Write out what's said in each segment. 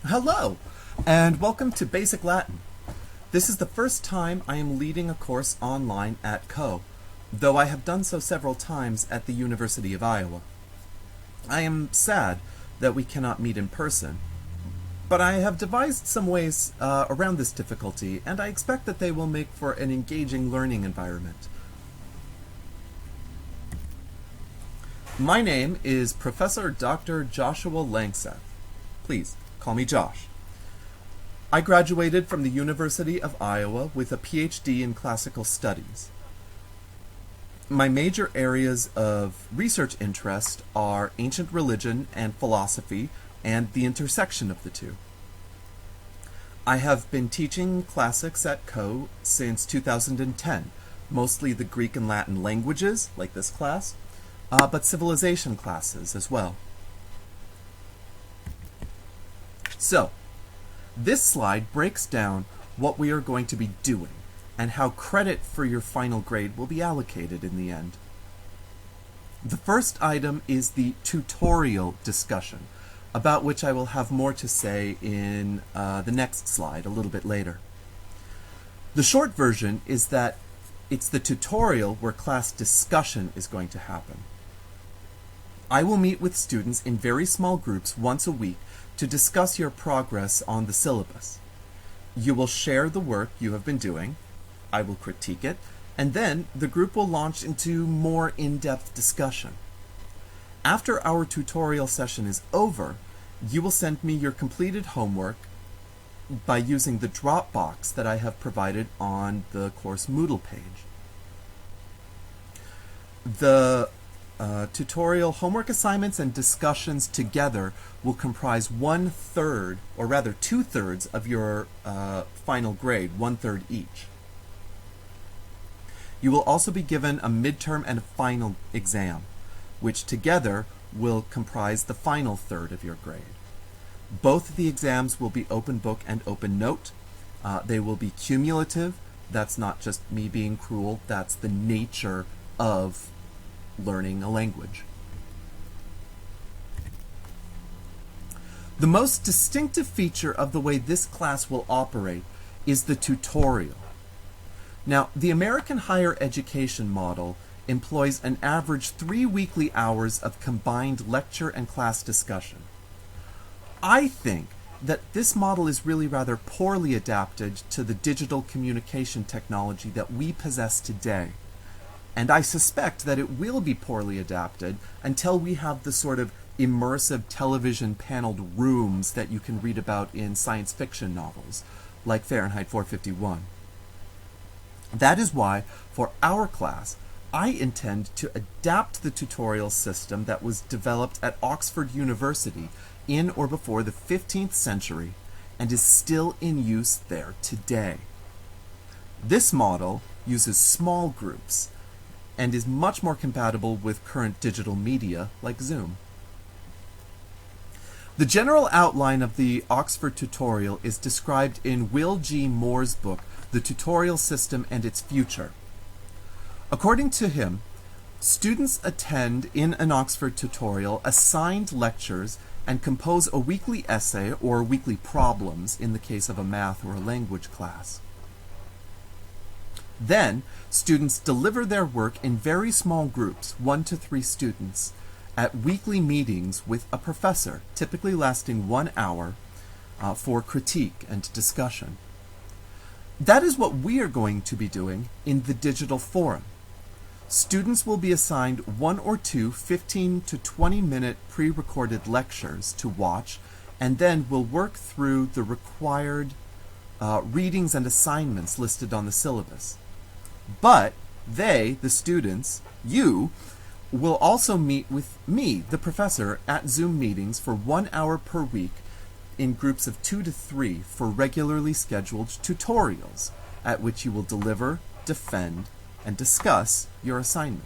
Hello, and welcome to Basic Latin. This is the first time I am leading a course online at Co, though I have done so several times at the University of Iowa. I am sad that we cannot meet in person, but I have devised some ways around this difficulty, and I expect that they will make for an engaging learning environment. My name is Professor Dr. Joshua Langseth. Please, call me Josh. I graduated from the University of Iowa with a PhD in classical studies. My major areas of research interest are ancient religion and philosophy and the intersection of the two. I have been teaching classics at Co since 2010, mostly the Greek and Latin languages, like this class, but civilization classes as well. So, this slide breaks down what we are going to be doing and how credit for your final grade will be allocated in the end. The first item is the tutorial discussion, about which I will have more to say in the next slide a little bit later. The short version is that it's the tutorial where class discussion is going to happen. I will meet with students in very small groups once a week to discuss your progress on the syllabus. You will share the work you have been doing, I will critique it, and then the group will launch into more in-depth discussion. After our tutorial session is over, you will send me your completed homework by using the Dropbox that I have provided on the course Moodle page. The tutorial homework assignments and discussions together will comprise 1/3, or rather 2/3 of your final grade, 1/3 each. You will also be given a midterm and a final exam, which together will comprise the final third of your grade. Both of the exams will be open book and open note. They will be cumulative. That's not just me being cruel, that's the nature of learning a language. The most distinctive feature of the way this class will operate is the tutorial. Now, the American higher education model employs an average 3 weekly hours of combined lecture and class discussion. I think that this model is really rather poorly adapted to the digital communication technology that we possess today. And I suspect that it will be poorly adapted until we have the sort of immersive television paneled rooms that you can read about in science fiction novels, like Fahrenheit 451. That is why, for our class, I intend to adapt the tutorial system that was developed at Oxford University in or before the 15th century and is still in use there today. This model uses small groups and is much more compatible with current digital media like Zoom. The general outline of the Oxford tutorial is described in Will G. Moore's book, The Tutorial System and Its Future. According to him, students attend in an Oxford tutorial assigned lectures and compose a weekly essay or weekly problems in the case of a math or a language class. Then, students deliver their work in very small groups, 1 to 3 students, at weekly meetings with a professor, typically lasting 1 hour, for critique and discussion. That is what we are going to be doing in the digital forum. Students will be assigned 1 or 2 15 to 20-minute pre-recorded lectures to watch, and then will work through the required readings and assignments listed on the syllabus. But they, the students, you, will also meet with me, the professor, at Zoom meetings for 1 hour per week in groups of 2 to 3 for regularly scheduled tutorials, at which you will deliver, defend, and discuss your assignment.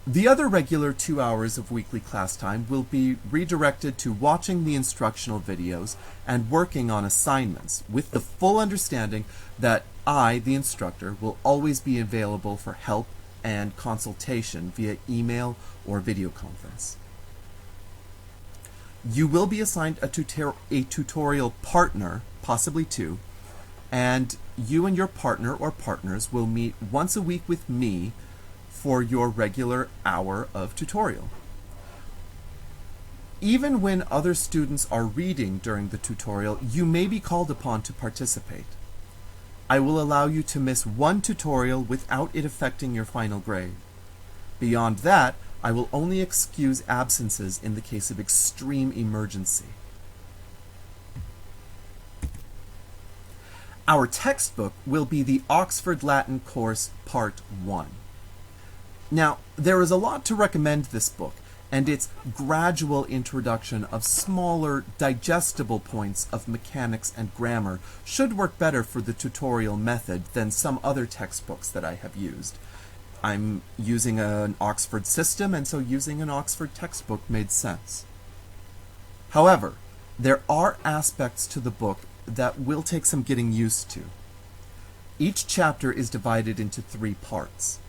The other regular 2 hours of weekly class time will be redirected to watching the instructional videos and working on assignments, with the full understanding that I, the instructor, will always be available for help and consultation via email or video conference. You will be assigned a tutorial partner, possibly two, and you and your partner or partners will meet once a week with me for your regular hour of tutorial. Even when other students are reading during the tutorial, you may be called upon to participate. I will allow you to miss one tutorial without it affecting your final grade. Beyond that, I will only excuse absences in the case of extreme emergency. Our textbook will be the Oxford Latin Course Part 1. Now, there is a lot to recommend this book, and its gradual introduction of smaller, digestible points of mechanics and grammar should work better for the tutorial method than some other textbooks that I have used. I'm using an Oxford system, and so using an Oxford textbook made sense. However, there are aspects to the book that will take some getting used to. Each chapter is divided into 3 parts.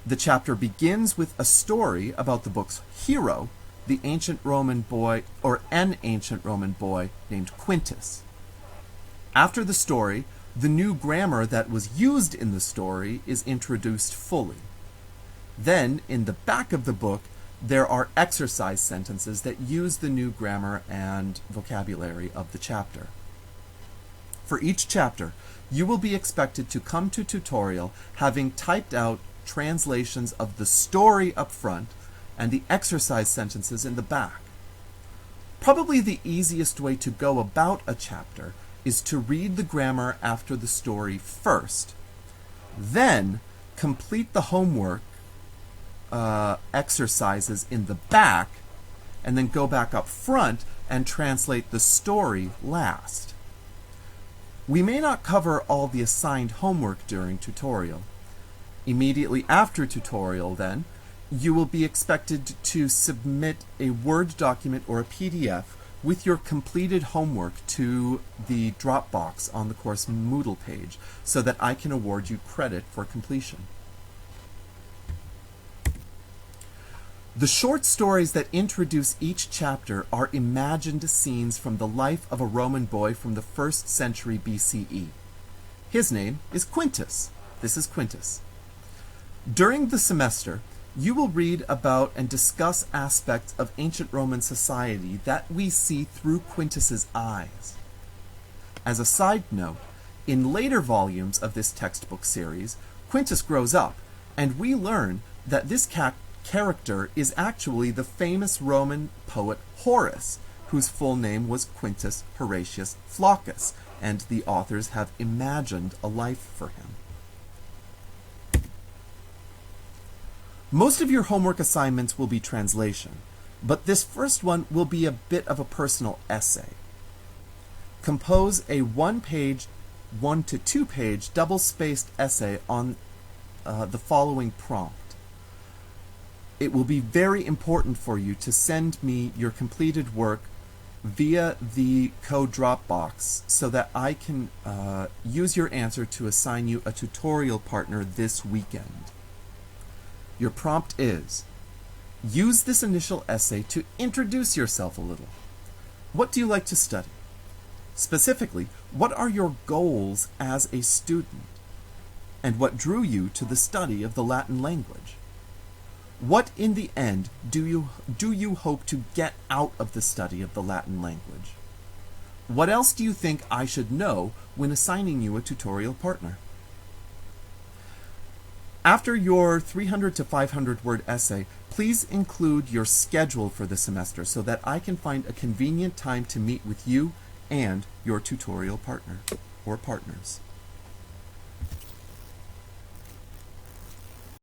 The chapter begins with a story about the book's hero, the ancient Roman boy, or an ancient Roman boy named Quintus. After the story, the new grammar that was used in the story is introduced fully. Then, in the back of the book, there are exercise sentences that use the new grammar and vocabulary of the chapter. For each chapter, you will be expected to come to tutorial having typed out translations of the story up front and the exercise sentences in the back. Probably the easiest way to go about a chapter is to read the grammar after the story first, then complete the homework exercises in the back, and then go back up front and translate the story last. We may not cover all the assigned homework during tutorial. Immediately after tutorial, then, you will be expected to submit a Word document or a PDF with your completed homework to the Dropbox on the course Moodle page so that I can award you credit for completion. The short stories that introduce each chapter are imagined scenes from the life of a Roman boy from the 1st century BCE. His name is Quintus. This is Quintus. During the semester, you will read about and discuss aspects of ancient Roman society that we see through Quintus's eyes. As a side note, in later volumes of this textbook series, Quintus grows up, and we learn that this character is actually the famous Roman poet Horace, whose full name was Quintus Horatius Flaccus, and the authors have imagined a life for him. Most of your homework assignments will be translation, but this first one will be a bit of a personal essay. Compose a 1 to 2 page double-spaced essay on the following prompt. It will be very important for you to send me your completed work via the code Dropbox so that I can use your answer to assign you a tutorial partner this weekend. Your prompt is, use this initial essay to introduce yourself a little. What do you like to study? Specifically, what are your goals as a student? And what drew you to the study of the Latin language? What, in the end, do you hope to get out of the study of the Latin language? What else do you think I should know when assigning you a tutorial partner? After your 300 to 500 word essay, please include your schedule for the semester so that I can find a convenient time to meet with you and your tutorial partner or partners.